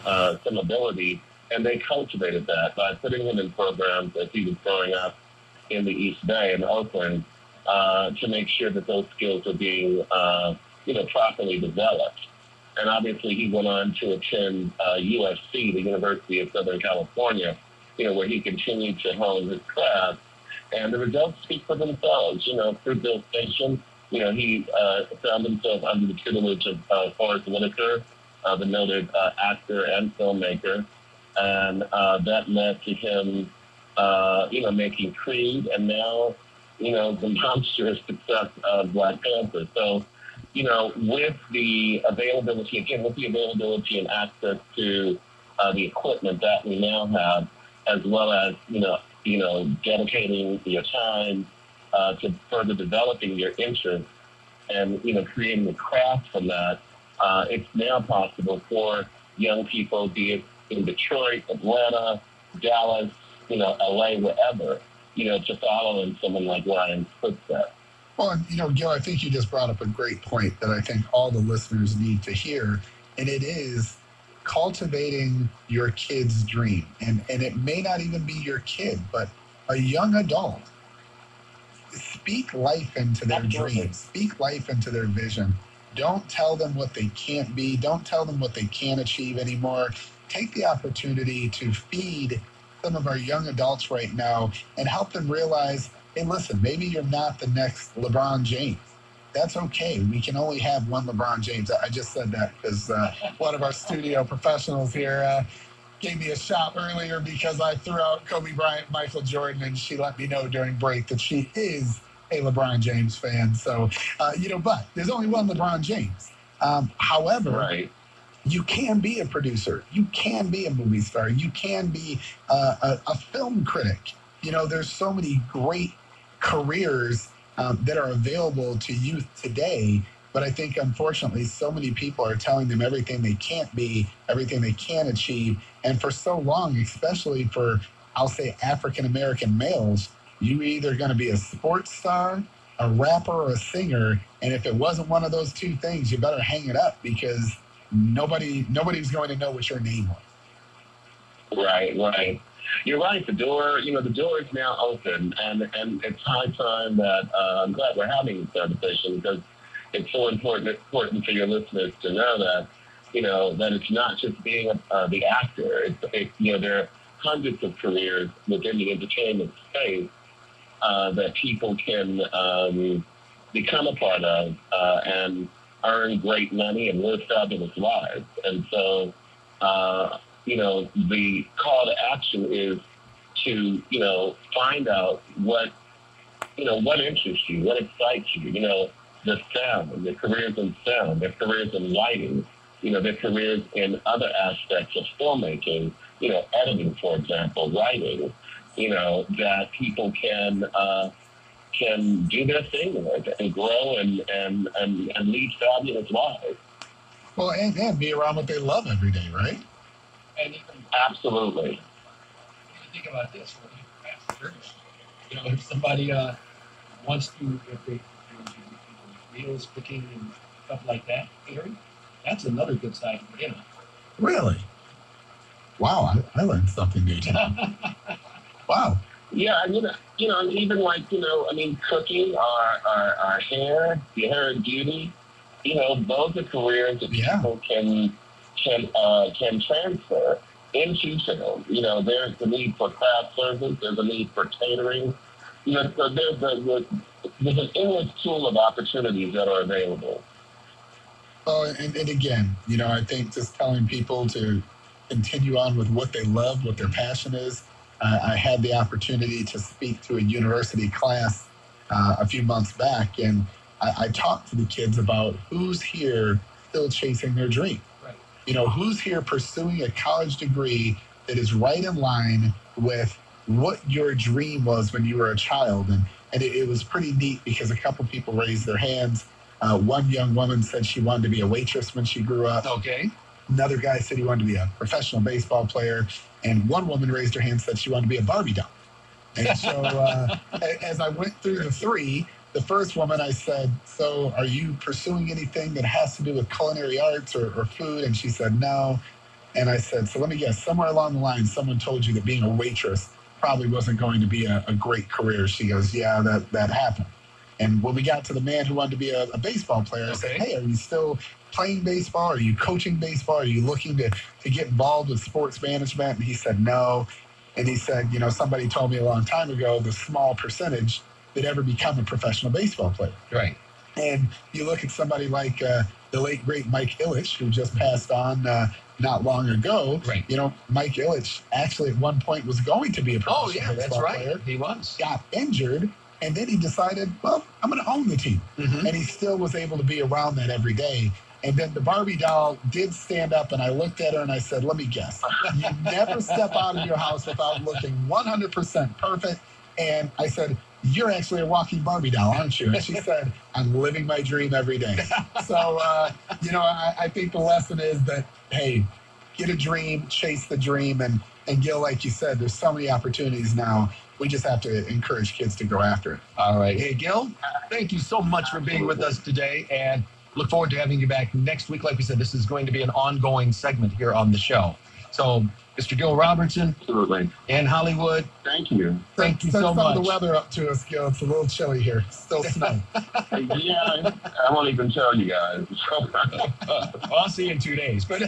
some ability, and they cultivated that by putting him in programs as he was growing up in the East Bay in Oakland to make sure that those skills are being, properly developed. And obviously, he went on to attend USC, the University of Southern California, where he continued to hone his craft. And the results speak for themselves. Through Bill Station, he found himself under the tutelage of Forrest Whitaker, the noted actor and filmmaker. And that led to him, making Creed, and now, the monstrous success of Black Panther. So, with the availability, and access to the equipment that we now have, as well as, dedicating your time to further developing your interest and, creating a craft from that, it's now possible for young people, be it in Detroit, Atlanta, Dallas, LA, wherever, to follow in someone like Ryan's footsteps. Well, and, Gil, I think you just brought up a great point that I think all the listeners need to hear, and it is cultivating your kid's dream. And it may not even be your kid, but a young adult. Speak life into their dreams. Speak life into their vision. Don't tell them what they can't be. Don't tell them what they can't achieve anymore. Take the opportunity to feed some of our young adults right now and help them realize, hey, listen, maybe you're not the next LeBron James. That's okay. We can only have one LeBron James. I just said that because one of our studio professionals here gave me a shot earlier because I threw out Kobe Bryant, Michael Jordan, and she let me know during break that she is a LeBron James fan. So, but there's only one LeBron James. However, right. You can be a producer. You can be a movie star. You can be a film critic. There's so many great careers that are available to youth today. But I think, unfortunately, so many people are telling them everything they can't be, everything they can't achieve. And for so long, especially for, I'll say, African-American males, you're either going to be a sports star, a rapper, or a singer. And if it wasn't one of those two things, you better hang it up because nobody's going to know what your name was. Right. You're right. The door is now open, and it's high time that I'm glad we're having this conversation because it's so important for your listeners to know that, that it's not just being the actor. There are hundreds of careers within the entertainment space that people can become a part of and earn great money and live fabulous lives. And so, the call to action is to, find out what interests you, what excites you, the sound, the careers in sound, their careers in lighting, their careers in other aspects of filmmaking, editing, for example, writing, that people can do their thing with and grow and lead fabulous lives. Well, and be around what they love every day, right? And absolutely. Think about this. If somebody wants to, if they meals, cooking, and stuff like that, catering, that's another good side for him. Really? Wow, I learned something new today. Wow. Yeah, even like, cooking, our hair, the hair and beauty, those are careers that people can transfer into film. There's the need for craft service, there's a need for catering. So there's an endless tool of opportunities that are available. Oh, and again, I think just telling people to continue on with what they love, what their passion is. I had the opportunity to speak to a university class a few months back, and I talked to the kids about who's here still chasing their dream. Right. Who's here pursuing a college degree that is right in line with what your dream was when you were a child. And it was pretty neat because a couple people raised their hands. One young woman said she wanted to be a waitress when she grew up. Okay. Another guy said he wanted to be a professional baseball player. And one woman raised her hand and said she wanted to be a Barbie doll. And so as I went through the three, the first woman I said, so are you pursuing anything that has to do with culinary arts or food? And she said, no. And I said, so let me guess, somewhere along the line, someone told you that being a waitress probably wasn't going to be a great career. She goes, yeah, that happened. And when we got to the man who wanted to be a baseball player, I said, hey, are you still playing baseball? Are you coaching baseball? Are you looking to get involved with sports management? And he said, no. And he said, somebody told me a long time ago the small percentage that ever become a professional baseball player. Right. And you look at somebody like the late, great Mike Ilitch, who just passed on not long ago. Right. Mike Ilitch actually at one point was going to be a professional baseball player. He was. Got injured, and then he decided, well, I'm going to own the team. Mm-hmm. And he still was able to be around that every day. And then the Barbie doll did stand up, and I looked at her and I said, let me guess. You never step out of your house without looking 100% perfect. And I said, you're actually a walking Barbie doll, aren't you? And she said, I'm living my dream every day. So, I think the lesson is that, hey, get a dream, chase the dream. And Gil, like you said, there's so many opportunities now. We just have to encourage kids to go after it. All right. Hey, Gil, thank you so much for being with us today. And look forward to having you back next week. Like we said, this is going to be an ongoing segment here on the show. So, Mr. Gil Robertson. Absolutely. And Hollywood. Thank you. Thank you Send so some much. of the weather up to us, Gil. It's a little chilly here. Still snow. Yeah, I won't even tell you guys. I'll see you in 2 days. But